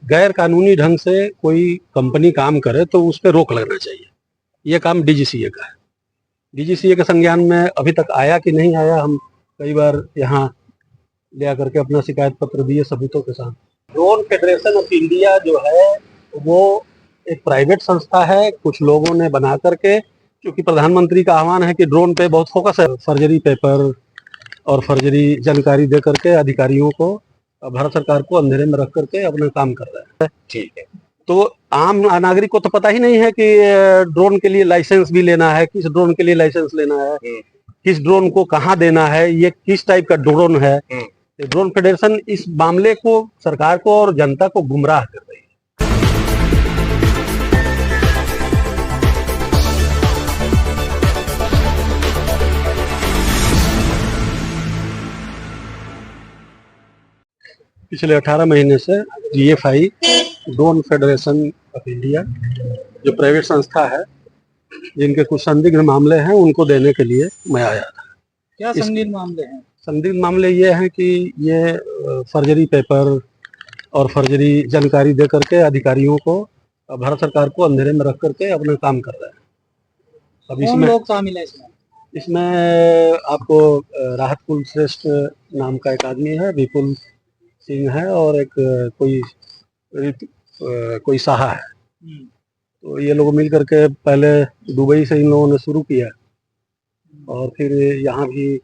गैर कानूनी ढंग से कोई कंपनी काम करे तो उस पर रोक लगना चाहिए। ये काम डीजीसीए का है। डीजीसीए के संज्ञान में अभी तक आया कि नहीं आया, हम कई बार यहाँ ले आकर के अपना शिकायत पत्र दिए सबूतों के साथ। ड्रोन फेडरेशन ऑफ इंडिया जो है वो एक प्राइवेट संस्था है, कुछ लोगों ने बना करके, क्योंकि प्रधानमंत्री का आह्वान है कि ड्रोन पे बहुत फोकस है, फर्जरी पेपर और फर्जरी जानकारी दे करके अधिकारियों को, भारत सरकार को अंधेरे में रख करके अपना काम कर रहे हैं। ठीक है। तो आम नागरिक को तो पता ही नहीं है कि ड्रोन के लिए लाइसेंस भी लेना है, किस ड्रोन के लिए लाइसेंस लेना है, किस ड्रोन को कहाँ देना है, ये किस टाइप का ड्रोन है। ड्रोन फेडरेशन इस मामले को सरकार को और जनता को गुमराह कर रही है। पिछले 18 महीने से DFI drone federation of India जो प्राइवेट संस्था है, जिनके कुछ संदिग्ध मामले हैं, उनको देने के लिए मैं आया था। क्या संदिग्ध मामले हैं? संदिग्ध मामले ये हैं कि ये फर्जरी पेपर और फर्जरी जानकारी दे करके अधिकारियों को, भारत सरकार को अंधेरे में रख करके अपना काम कर रहे हैं। अब कौन लोग शामिल है इसमें आपको राहत कुल श्रेष्ठ नाम का एक आदमी है, विपुल सिंह है, और एक कोई साहा है। तो ये लोग मिल करके पहले दुबई से इन लोगों ने शुरू किया और फिर यहाँ भी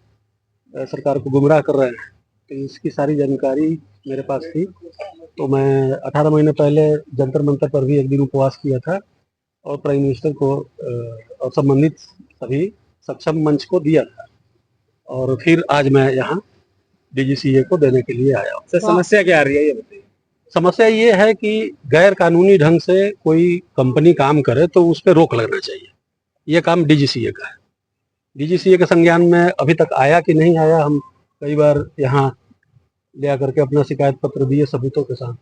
सरकार को गुमराह कर रहे हैं। तो इसकी सारी जानकारी मेरे पास थी, तो मैं 18 महीने पहले जंतर मंतर पर भी एक दिन उपवास किया था और प्राइम मिनिस्टर को और संबंधित सभी सक्षम मंच को दिया था, और फिर आज मैं यहाँ DGCA को देने के लिए आया हूँ। सर, समस्या क्या आ रही है ये बताइए। समस्या ये है कि गैर कानूनी ढंग से कोई कंपनी काम करे तो उस पर रोक लगना चाहिए। ये काम DGCA का है। DGCA के संज्ञान में अभी तक आया कि नहीं आया, हम कई बार यहाँ ले आकर के अपना शिकायत पत्र दिए सबूतों के साथ,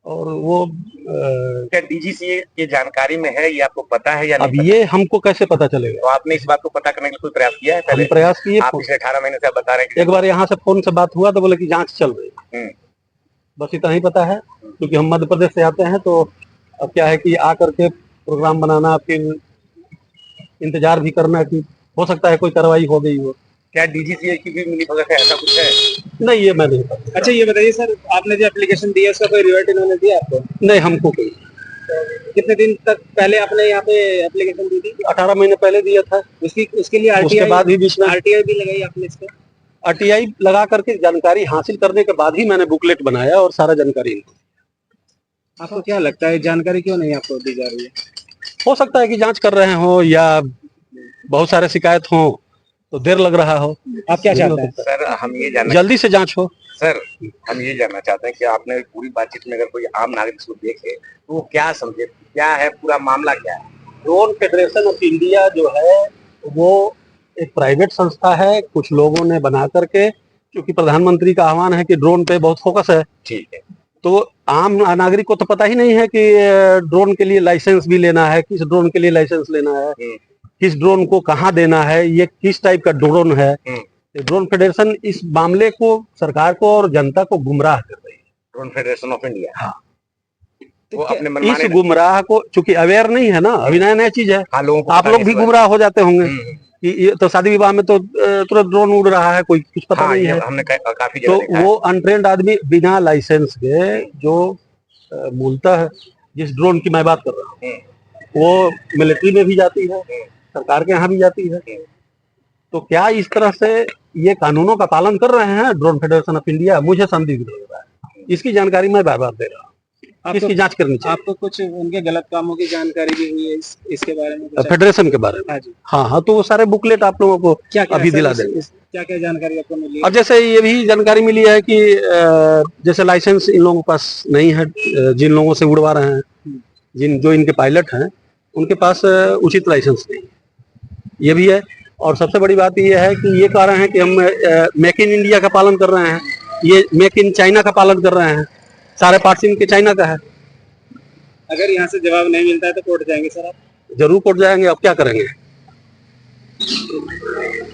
और वो क्या DGCA की जानकारी में है, ये आपको पता है या नहीं? अब ये हमको कैसे पता चलेगा? तो आपने इस बात को पता करने का कोई प्रयास किया है पहले? हम प्रयास किए। आप पिछले 18 महीने से आप बता रहे हैं। एक बार यहाँ से फोन से बात हुआ तो बोले कि जांच चल रही है, बस इतना ही पता है। क्योंकि हम मध्य प्रदेश से आते हैं, तो अब क्या है कि आकर के प्रोग्राम बनाना, फिर इंतजार भी करना कि हो सकता है कोई कार्रवाई हो गई हो। क्या DGCA की भी मिली भगत है, ऐसा कुछ है? नहीं, ये मैं नहीं पता। अच्छा, ये बताइए सर, आपने जो एप्लीकेशन दिया उसका कोई रिवर्ट इन्होंने दिया आपको? नहीं, हमको कोई। कितने दिन तक पहले आपने यहाँ पे एप्लीकेशन दी थी? 18 महीने पहले दिया था। उसके लिए उसके बाद ही बीच में RTI भी लगाई आपने इसका? RTI लगा करके जानकारी हासिल करने के बाद ही मैंने बुकलेट बनाया और सारा जानकारी इनको। आपको क्या लगता है जानकारी क्यों नहीं आपको दी जा रही है? हो सकता है कि जांच कर रहे हो या बहुत सारे शिकायत हो तो देर लग रहा हो। आप क्या चाहते हैं? सर, हम ये जानना जल्दी से जांच हो। सर, हम ये जानना चाहते हैं कि आपने पूरी बातचीत में अगर कोई आम नागरिक इसको देखे तो वो क्या समझे, क्या है पूरा मामला, क्या है? ड्रोन फेडरेशन ऑफ इंडिया जो है वो एक प्राइवेट संस्था है, कुछ लोगों ने बना करके, क्योंकि प्रधानमंत्री का आह्वान है कि ड्रोन पे बहुत फोकस है। ठीक है। तो आम नागरिक को तो पता ही नहीं है कि ड्रोन के लिए लाइसेंस भी लेना है, किस ड्रोन के लिए लाइसेंस लेना है, किस ड्रोन को कहाँ देना है, ये किस टाइप का ड्रोन है। ड्रोन फेडरेशन इस मामले को सरकार को और जनता को गुमराह कर रही है। ड्रोन फेडरेशन ऑफ इंडिया, हाँ, वो अपने इस मनमाने गुमराह को, चूंकि अवेयर नहीं है ना, अभी नया नया चीज है। हाँ, लोगों को आप लोग भी गुमराह हो जाते होंगे कि ये तो शादी विवाह में तो तुरंत ड्रोन उड़ रहा है, कोई कुछ पता नहीं है। हमने काफी तो वो अनट्रेंड आदमी बिना लाइसेंस के, जो मूलतः जिस ड्रोन की मैं बात कर रहा हूँ वो मिलिट्री में भी जाती है, सरकार के यहाँ भी जाती है। तो क्या इस तरह से ये कानूनों का पालन कर रहे हैं ड्रोन फेडरेशन ऑफ इंडिया? मुझे संदिग्ध लग रहा है। इसकी जानकारी मैं बार बार दे रहा हूँ, इसकी जांच करनी चाहिए। आपको कुछ उनके गलत कामों की जानकारी भी हुई है इसके बारे में? फेडरेशन के बारे में? हाँ, तो वो सारे बुकलेट आप लोगों को अभी दिला देंगे। क्या क्या जानकारी आपको मिली? और जैसे ये भी जानकारी मिली है कि जैसे लाइसेंस इन लोगों के पास नहीं है, जिन लोगों से उड़वा रहे हैं, जो इनके पायलट हैं, उनके पास उचित लाइसेंस नहीं, ये भी है। और सबसे बड़ी बात ये है कि ये कह रहे हैं कि हम मेक इन इंडिया का पालन कर रहे हैं, ये मेक इन चाइना का पालन कर रहे हैं। सारे पार्ट्स इनके चाइना का है। अगर यहाँ से जवाब नहीं मिलता है तो कोर्ट जाएंगे सर आप? जरूर कोर्ट जाएंगे। अब क्या करेंगे,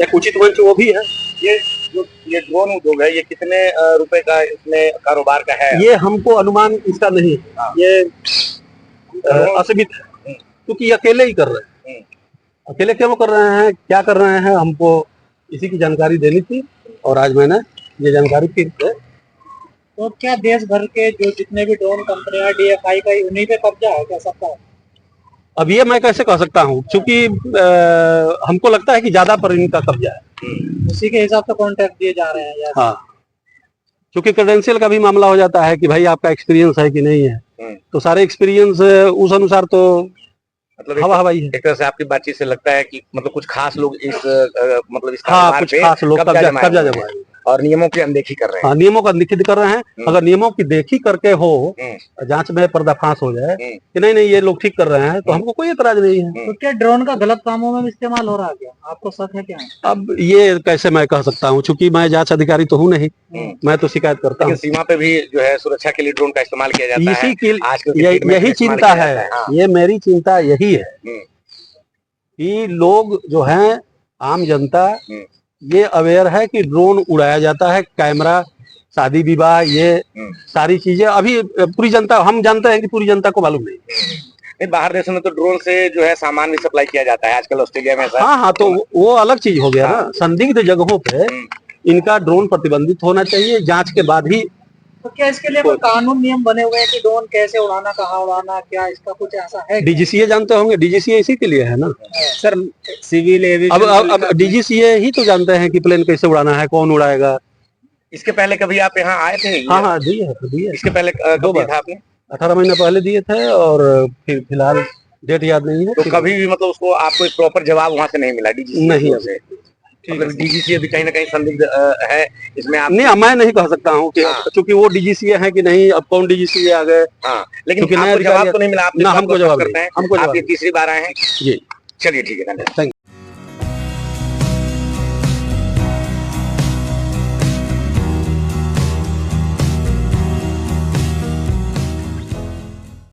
एक उचित मंच वो भी है। ये जो ये ड्रोन उद्योग है, ये कितने रुपए का इसमें कारोबार का है? ये हमको अनुमान इसका नहीं है, ये असीमित है, क्योंकि ये अकेले ही कर रहे हैं। अकेले क्यों कर रहे हैं, क्या कर रहे हैं, हमको इसी की जानकारी देनी थी और आज मैंने ये जानकारी फिर से। तो क्या देश भर के जो जितने भी ड्रोन कंपनियां DFI का उन्हीं पे कब्जा है क्या सबका? अब ये मैं कैसे कह सकता हूँ, क्योंकि हमको लगता है कि ज्यादा पर इनका कब्जा है। उसी के हिसाब से कॉन्ट्रैक्ट दिए जा रहे हैं या? हाँ, क्योंकि क्रेडेंशियल का भी मामला हो जाता है कि भाई आपका एक्सपीरियंस है कि नहीं है, तो सारे एक्सपीरियंस उस अनुसार तो मतलब हवा हवाई है। एक तरह से आपकी बातचीत से लगता है कि मतलब कुछ खास लोग इस मतलब इस हाँ, कारोबार कुछ पे खास लोग कब्जा जमाए हुए जमाए हैं और नियमों की अनदेखी कर रहे हैं। हाँ, नियमों का निखित कर रहे हैं। अगर नियमों की देखी करके हो, जांच में पर्दाफाश हो जाए कि नहीं नहीं ये लोग ठीक कर रहे हैं, तो हमको कोई एतराज नहीं है। तो क्या ड्रोन का गलत कामों में इस्तेमाल हो रहा है क्या, आपको शक है क्या? अब ये कैसे मैं कह सकता हूँ, चूंकि मैं जांच अधिकारी तो हूँ नहीं, मैं तो शिकायत करता हूँ। सीमा पे भी जो है सुरक्षा के लिए ड्रोन का इस्तेमाल किया जाता है। इसी की आजकल यही चिंता है, ये मेरी चिंता यही है कि लोग जो हैं, आम जनता ये अवेयर है कि ड्रोन उड़ाया जाता है, कैमरा, शादी विवाह, ये सारी चीजें अभी पूरी जनता, हम जानते हैं कि पूरी जनता को मालूम नहीं। बाहर देशों में तो ड्रोन से जो है सामान भी सप्लाई किया जाता है आजकल, ऑस्ट्रेलिया में ऐसा। हाँ, तो वो अलग चीज हो गया ना। संदिग्ध जगहों पे इनका ड्रोन प्रतिबंधित होना चाहिए, जांच के बाद ही। तो क्या इसके लिए कोई कानून नियम बने हुए हैं कि ड्रोन कैसे उड़ाना, कहाँ उड़ाना, क्या इसका कुछ ऐसा है? DGCA जानते होंगे, DGCA इसी के लिए है ना सर, सिविल एविएशन। अब DGCA ही तो जानते हैं कि प्लेन कैसे उड़ाना है, कौन उड़ाएगा। इसके पहले कभी आप यहाँ आए थे? हाँ, दिए। इसके पहले दो बार था आपने? 18 महीने पहले दिए थे और फिर फिलहाल डेट याद नहीं है। तो कभी भी मतलब उसको आपको एक प्रॉपर जवाब वहाँ से नहीं मिला DGCA नहीं से? मतलब DGCA भी कहीं ना कहीं संदिग्ध है इसमें। आप नहीं, मैं नहीं कह सकता हूँ कि क्योंकि वो DGCA है कि नहीं, अब कौन DGCA आ गए। लेकिन आपको जवाब तो नहीं मिला? ना, हमको जवाब नहीं। हमको तीसरी बार आए हैं जी। चलिए ठीक है, धन्यवाद। Thank you.